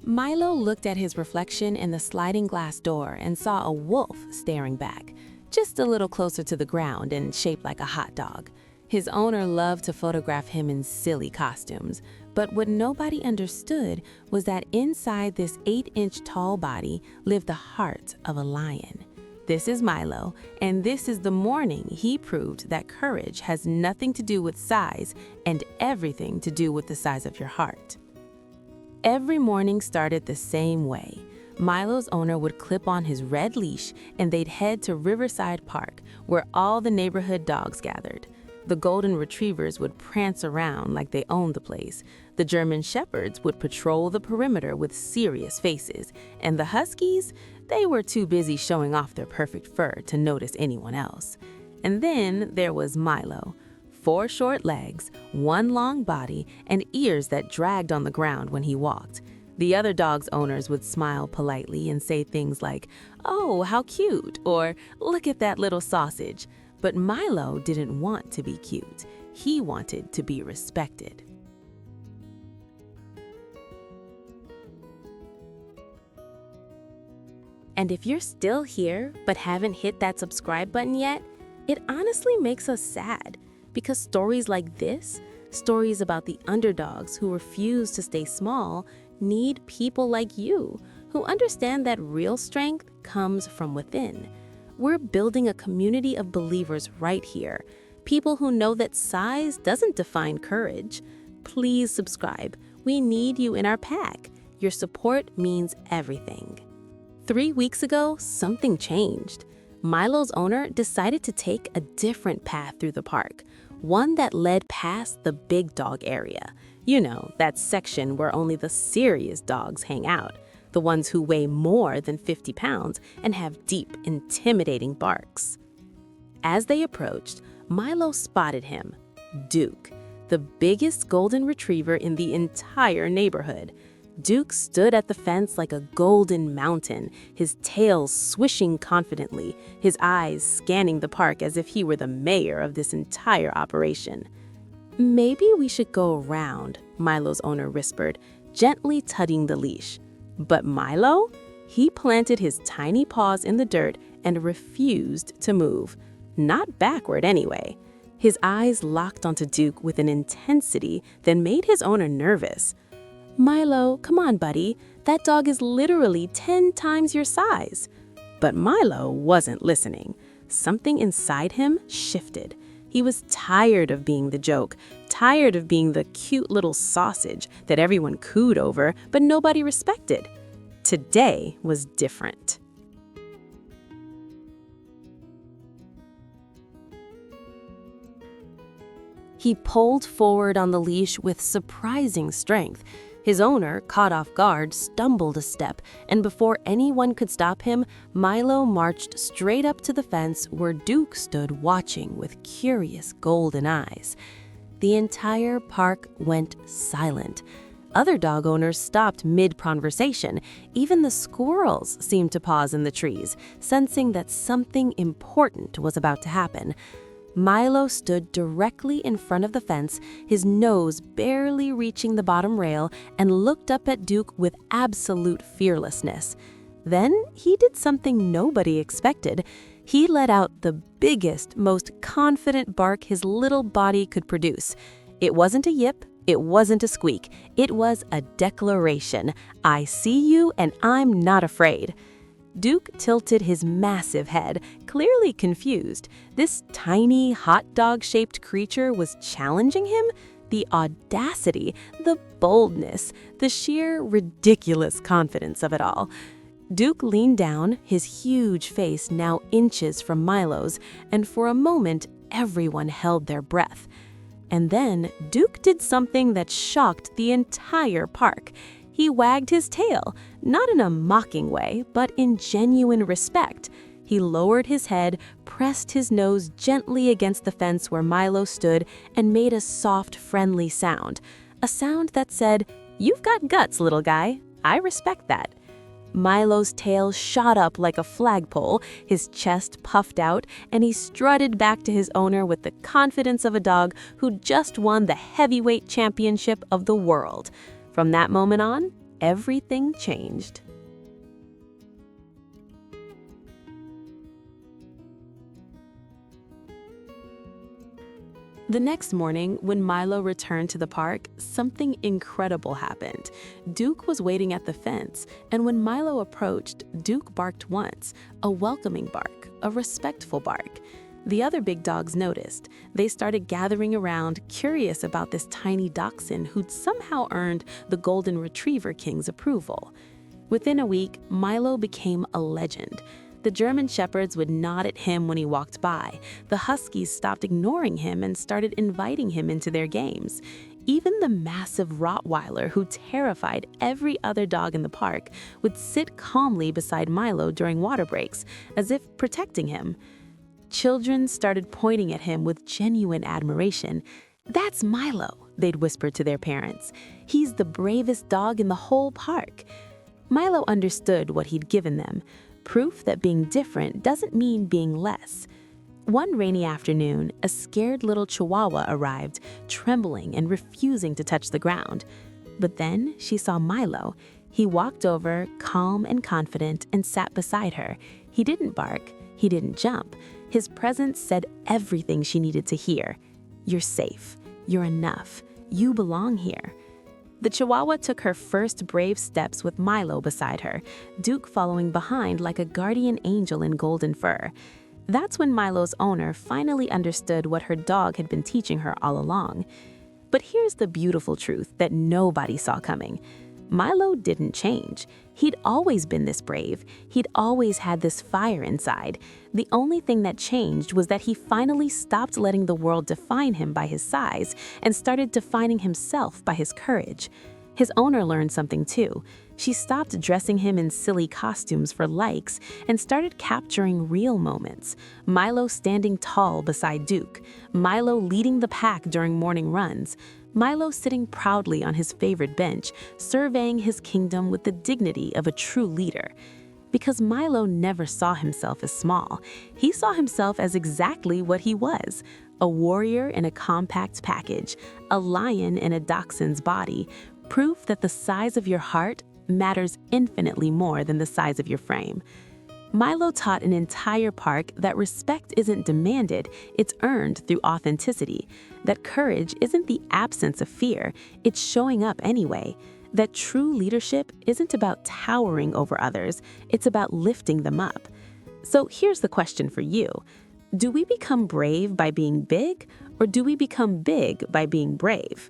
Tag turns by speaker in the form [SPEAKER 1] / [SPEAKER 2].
[SPEAKER 1] Milo looked at his reflection in the sliding glass door and saw a wolf staring back, just a little closer to the ground and shaped like a hot dog. His owner loved to photograph him in silly costumes, but what nobody understood was that inside this 8-inch tall body lived the heart of a lion. This is Milo, and this is the morning he proved that courage has nothing to do with size and everything to do with the size of your heart. Every morning started the same way. Milo's owner would clip on his red leash and they'd head to Riverside Park, where all the neighborhood dogs gathered. The golden retrievers would prance around like they owned the place. The German shepherds would patrol the perimeter with serious faces. And the huskies, they were too busy showing off their perfect fur to notice anyone else. And then there was Milo. 4 short legs, 1 long body, and ears that dragged on the ground when he walked. The other dogs' owners would smile politely and say things like, "Oh, how cute," or "Look at that little sausage." But Milo didn't want to be cute. He wanted to be respected. And if you're still here but haven't hit that subscribe button yet, it honestly makes us sad. Because stories like this, stories about the underdogs who refuse to stay small, need people like you who understand that real strength comes from within. We're building a community of believers right here, people who know that size doesn't define courage. Please subscribe. We need you in our pack. Your support means everything. 3 weeks ago, something changed. Milo's owner decided to take a different path through the park, one that led past the big dog area. You know, that section where only the serious dogs hang out, the ones who weigh more than 50 pounds and have deep, intimidating barks. As they approached, Milo spotted him, Duke, the biggest golden retriever in the entire neighborhood. Duke stood at the fence like a golden mountain, his tail swishing confidently, his eyes scanning the park as if he were the mayor of this entire operation. "Maybe we should go around," Milo's owner whispered, gently tugging the leash. But Milo? He planted his tiny paws in the dirt and refused to move. Not backward anyway. His eyes locked onto Duke with an intensity that made his owner nervous. "Milo, come on, buddy. That dog is literally 10 times your size." But Milo wasn't listening. Something inside him shifted. He was tired of being the joke, tired of being the cute little sausage that everyone cooed over but nobody respected. Today was different. He pulled forward on the leash with surprising strength. His owner, caught off guard, stumbled a step, and before anyone could stop him, Milo marched straight up to the fence where Duke stood watching with curious golden eyes. The entire park went silent. Other dog owners stopped mid-conversation. Even the squirrels seemed to pause in the trees, sensing that something important was about to happen. Milo stood directly in front of the fence, his nose barely reaching the bottom rail, and looked up at Duke with absolute fearlessness. Then he did something nobody expected. He let out the biggest, most confident bark his little body could produce. It wasn't a yip, it wasn't a squeak, it was a declaration. "I see you and I'm not afraid." Duke tilted his massive head, clearly confused. This tiny, hot dog-shaped creature was challenging him? The audacity, the boldness, the sheer ridiculous confidence of it all. Duke leaned down, his huge face now inches from Milo's, and for a moment, everyone held their breath. And then Duke did something that shocked the entire park. He wagged his tail, not in a mocking way, but in genuine respect. He lowered his head, pressed his nose gently against the fence where Milo stood, and made a soft, friendly sound. A sound that said, "You've got guts, little guy. I respect that." Milo's tail shot up like a flagpole, his chest puffed out, and he strutted back to his owner with the confidence of a dog who just won the heavyweight championship of the world. From that moment on, everything changed. The next morning, when Milo returned to the park, something incredible happened. Duke was waiting at the fence, and when Milo approached, Duke barked once, a welcoming bark, a respectful bark. The other big dogs noticed. They started gathering around, curious about this tiny dachshund who'd somehow earned the Golden Retriever King's approval. Within a week, Milo became a legend. The German Shepherds would nod at him when he walked by. The Huskies stopped ignoring him and started inviting him into their games. Even the massive Rottweiler, who terrified every other dog in the park, would sit calmly beside Milo during water breaks, as if protecting him. Children started pointing at him with genuine admiration. "That's Milo," they'd whisper to their parents. "He's the bravest dog in the whole park." Milo understood what he'd given them. Proof that being different doesn't mean being less. One rainy afternoon, a scared little Chihuahua arrived, trembling and refusing to touch the ground. But then she saw Milo. He walked over, calm and confident, and sat beside her. He didn't bark. He didn't jump. His presence said everything she needed to hear. "You're safe. You're enough. You belong here." The Chihuahua took her first brave steps with Milo beside her, Duke following behind like a guardian angel in golden fur. That's when Milo's owner finally understood what her dog had been teaching her all along. But here's the beautiful truth that nobody saw coming. Milo didn't change. He'd always been this brave. He'd always had this fire inside. The only thing that changed was that he finally stopped letting the world define him by his size and started defining himself by his courage. His owner learned something too. She stopped dressing him in silly costumes for likes and started capturing real moments. Milo standing tall beside Duke. Milo leading the pack during morning runs. Milo sitting proudly on his favorite bench, surveying his kingdom with the dignity of a true leader. Because Milo never saw himself as small. He saw himself as exactly what he was: a warrior in a compact package, a lion in a dachshund's body, proof that the size of your heart matters infinitely more than the size of your frame. Milo taught an entire park that respect isn't demanded, it's earned through authenticity. That courage isn't the absence of fear, it's showing up anyway. That true leadership isn't about towering over others, it's about lifting them up. So here's the question for you. Do we become brave by being big, or do we become big by being brave?